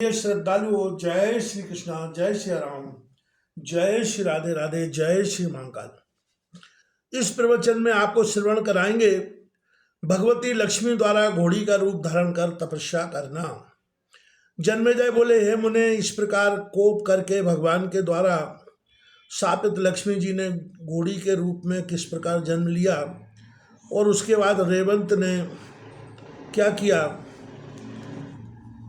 प्रिय श्रद्धालुओं, जय श्री कृष्णा, जय श्री राम, जय श्री राधे राधे, जय श्री महाकाल। इस प्रवचन में आपको श्रवण कराएंगे भगवती लक्ष्मी द्वारा घोड़ी का रूप धारण कर तपस्या करना। जन्मेजय बोले, हे मुने, इस प्रकार कोप करके भगवान के द्वारा शापित लक्ष्मी जी ने घोड़ी के रूप में किस प्रकार जन्म लिया और उसके बाद रेवंत ने क्या किया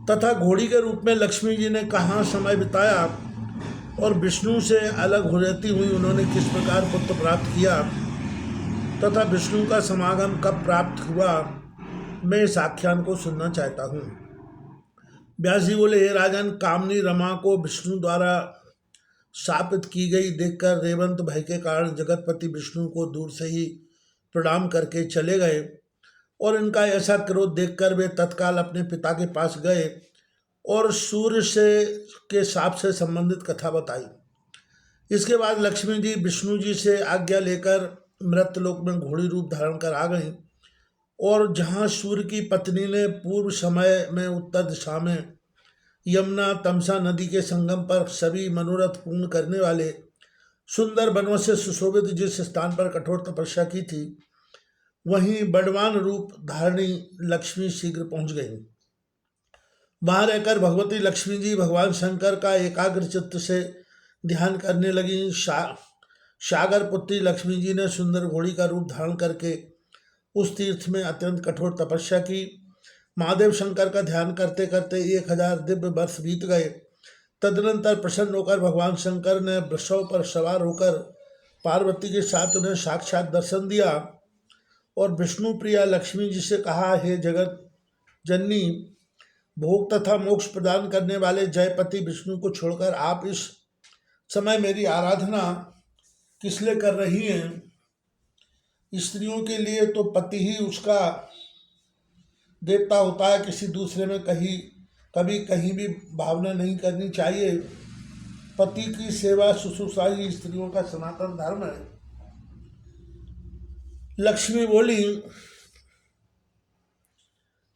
तथा घोड़ी के रूप में लक्ष्मी जी ने कहाँ समय बिताया और विष्णु से अलग हो रहती हुई उन्होंने किस प्रकार पुत्र प्राप्त किया तथा विष्णु का समागम कब प्राप्त हुआ, मैं इस आख्यान को सुनना चाहता हूँ। व्यास जी बोले, हे राजन, कामनी रमा को विष्णु द्वारा शापित की गई देखकर रेवंत भय के कारण जगतपति विष्णु को दूर से ही प्रणाम करके चले गए और इनका ऐसा क्रोध देखकर वे तत्काल अपने पिता के पास गए और सूर्य से के शाप से संबंधित कथा बताई। इसके बाद लक्ष्मी जी विष्णु जी से आज्ञा लेकर मृतलोक में घोड़ी रूप धारण कर आ गईं और जहाँ सूर्य की पत्नी ने पूर्व समय में उत्तर दिशा में यमुना तमसा नदी के संगम पर सभी मनोरथ पूर्ण करने वाले सुंदर बनों से सुशोभित जिस स्थान पर कठोर तपस्या की थी, वहीं बड़वान रूप धारणी लक्ष्मी शीघ्र पहुंच गई। वहां रहकर भगवती लक्ष्मी जी भगवान शंकर का एकाग्र चित्त से ध्यान करने लगी। सागर पुत्री लक्ष्मी जी ने सुंदर घोड़ी का रूप धारण करके उस तीर्थ में अत्यंत कठोर तपस्या की। महादेव शंकर का ध्यान करते करते 1000 दिव्य वर्ष बीत गए। तदनंतर प्रसन्न होकर भगवान शंकर ने वृषभ पर सवार होकर पार्वती के साथ उन्हें साक्षात दर्शन दिया और विष्णु प्रिया लक्ष्मी जी से कहा, हे जगत जननी, भोग तथा मोक्ष प्रदान करने वाले जयपति विष्णु को छोड़कर आप इस समय मेरी आराधना किस लिए कर रही हैं? स्त्रियों के लिए तो पति ही उसका देवता होता है, किसी दूसरे में कभी कहीं भी भावना नहीं करनी चाहिए। पति की सेवा शुश्रूषा ही स्त्रियों का सनातन धर्म है। लक्ष्मी बोली,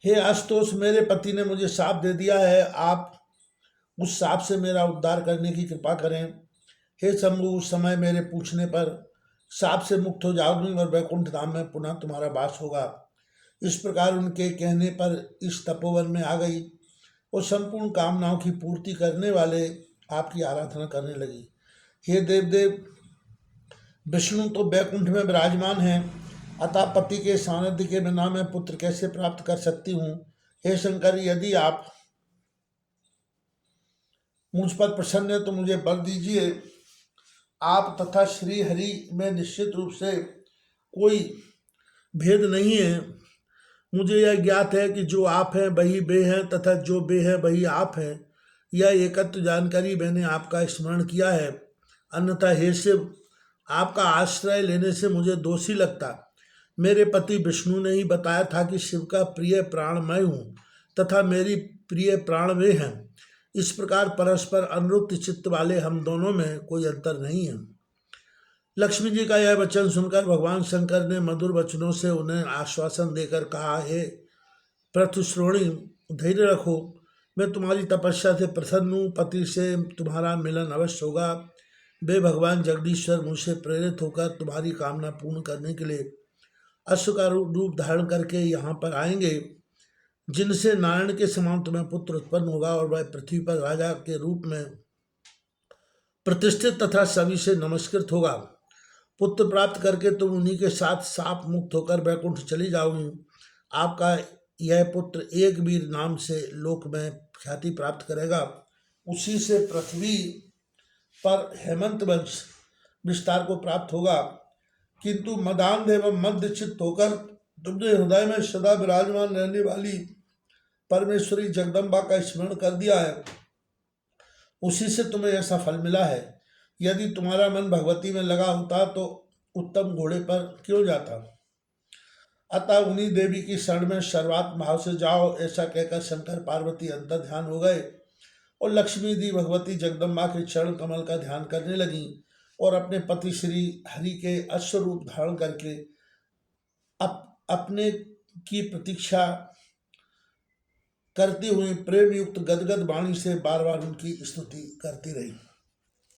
हे आशुतोष, मेरे पति ने मुझे शाप दे दिया है, आप उस शाप से मेरा उद्धार करने की कृपा करें। हे शंभु, उस समय मेरे पूछने पर शाप से मुक्त हो जाऊंगी और वैकुंठ धाम में पुनः तुम्हारा वास होगा। इस प्रकार उनके कहने पर इस तपोवन में आ गई और संपूर्ण कामनाओं की पूर्ति करने वाले आपकी आराधना करने लगी। हे देवदेव, विष्णु तो वैकुंठ में विराजमान हैं, अतः पति के सानिध्य के बिना मैं पुत्र कैसे प्राप्त कर सकती हूँ? हे शंकर, यदि आप मुझ पर प्रसन्न है तो मुझे वर दीजिए। आप तथा श्री हरि में निश्चित रूप से कोई भेद नहीं है। मुझे यह ज्ञात है कि जो आप हैं वही वे हैं तथा जो वे हैं वही आप हैं। यह एकत्व जानकारी मैंने आपका स्मरण किया है। अन्यथा हे शिव, आपका आश्रय लेने से मुझे दोषी लगता। मेरे पति विष्णु ने ही बताया था कि शिव का प्रिय प्राण मैं हूँ तथा मेरी प्रिय प्राण वे हैं। इस प्रकार परस्पर अनुरूप चित्त वाले हम दोनों में कोई अंतर नहीं है। लक्ष्मी जी का यह वचन सुनकर भगवान शंकर ने मधुर वचनों से उन्हें आश्वासन देकर कहा, हे पृथुश्रोणी, धैर्य रखो, मैं तुम्हारी तपस्या से प्रसन्न हूँ। पति से तुम्हारा मिलन अवश्य होगा। वे भगवान जगदीश्वर मुझसे प्रेरित होकर तुम्हारी कामना पूर्ण करने के लिए अश्व का रूप धारण करके यहाँ पर आएंगे, जिनसे नारायण के समान तुम्हें पुत्र उत्पन्न होगा और वह पृथ्वी पर राजा के रूप में प्रतिष्ठित तथा सभी से नमस्कृत होगा। पुत्र प्राप्त करके तुम उन्हीं के साथ साप मुक्त होकर वैकुंठ चली जाओगी। आपका यह पुत्र एक वीर नाम से लोक में ख्याति प्राप्त करेगा। उसी से पृथ्वी पर हेमंत वंश विस्तार को प्राप्त होगा। किंतु मदान्ध एवं मध्य चित्त होकर तुमने हृदय में सदा विराजमान रहने वाली परमेश्वरी जगदम्बा का स्मरण कर दिया है, उसी से तुम्हें ऐसा फल मिला है। यदि तुम्हारा मन भगवती में लगा होता तो उत्तम घोड़े पर क्यों जाता? अतः उन्हीं देवी की शरण में सर्वात्म भाव से जाओ। ऐसा कहकर शंकर पार्वती अंतर ध्यान हो गए और लक्ष्मी जी भगवती जगदम्बा के चरण कमल का ध्यान करने लगी और अपने पति श्री हरि के अश्व रूप धारण करके अपने की प्रतीक्षा करती हुई प्रेम युक्त गदगद वाणी से बार बार उनकी स्तुति करती रही।